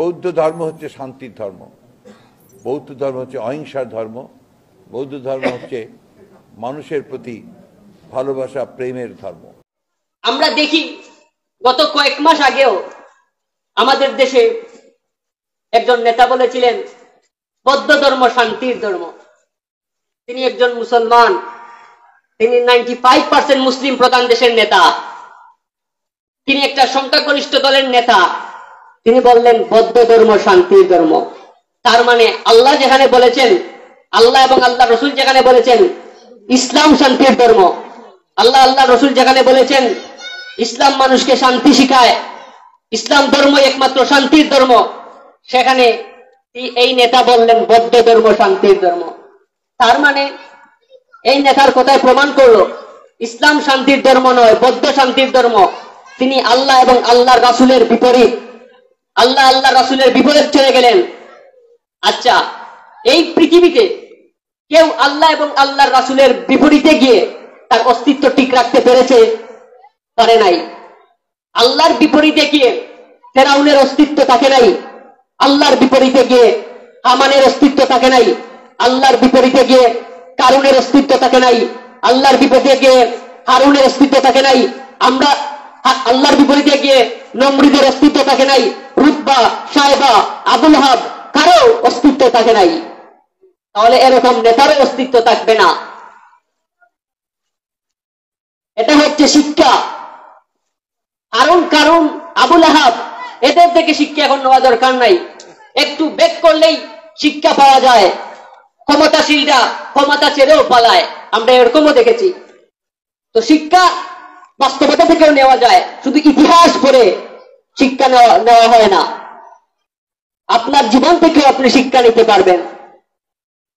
বৌদ্ধ ধর্ম হচ্ছে শান্তির ধর্ম, বৌদ্ধ ধর্ম হচ্ছে অহিংসার ধর্ম, বৌদ্ধ ধর্ম হচ্ছে মানুষের প্রতি ভালোবাসা প্রেমের ধর্ম। আমরা দেখি গত কয়েক মাস আগেও আমাদের দেশে একজন নেতা বলেছিলেন বৌদ্ধ ধর্ম শান্তির ধর্ম। তিনি একজন মুসলমান, তিনি 95% মুসলিম প্রধান দেশের নেতা, তিনি একটা সংখ্যাগরিষ্ঠ দলের নেতা, তিনি বললেন বৌদ্ধ ধর্ম শান্তির ধর্ম। তার মানে আল্লাহ যেখানে বলেছেন, আল্লাহ এবং আল্লাহ রসুল যেখানে বলেছেন ইসলাম শান্তির ধর্ম, আল্লাহ রসুল যেখানে বলেছেন ইসলাম মানুষকে শান্তি শিখায়, ইসলাম ধর্ম একমাত্র শান্তির ধর্ম, সেখানে এই নেতা বললেন বৌদ্ধ ধর্ম শান্তির ধর্ম। তার মানে এই নেতার কথায় প্রমাণ করলো ইসলাম শান্তির ধর্ম নয়, বৌদ্ধ শান্তির ধর্ম। তিনি আল্লাহ এবং আল্লাহর রাসূলের বিপরীত, আল্লাহ রাসূলের বিপরীত চলে গেলেন। আচ্ছা, এই পৃথিবীতে কেউ আল্লাহ এবং আল্লাহর রাসূলের বিপরীতে গিয়ে তার অস্তিত্ব ঠিক রাখতে পেরেছে? পারে নাই। আল্লাহর বিপরীতে গিয়ে ফেরাউনের অস্তিত্ব থাকে নাই, আল্লাহর বিপরীতে গিয়ে হামানের অস্তিত্ব থাকে নাই, আল্লাহর বিপরীতে গিয়ে কারুনের অস্তিত্ব থাকে নাই, আল্লাহর বিপরীতে গিয়ে হারুনের অস্তিত্ব থাকে নাই, আমরা আল্লাহর বিপরীতে গিয়ে নমরুদের অস্তিত্ব থাকে নাই, রুতবা, সায়বা, আবুল হাব কারো অস্তিত্ব থাকে নাই। তাহলে এরকম নেতারও অস্তিত্ব থাকবে না। এটা হচ্ছে শিক্ষা। কারণ আবুল আহাব এদের থেকে শিক্ষা এখন নেওয়া দরকার নাই, একটু বেক করলেই শিক্ষা পাওয়া যায়। ক্ষমতাশীলরা ক্ষমতা ছেড়েও পালায়, আমরা এরকমও দেখেছি। তো শিক্ষা বাস্তবতা থেকেও নেওয়া যায়, শুধু ইতিহাস পড়ে শিক্ষা নেওয়া হয় না। আপনার জীবন থেকেও আপনি শিক্ষা নিতে পারবেন।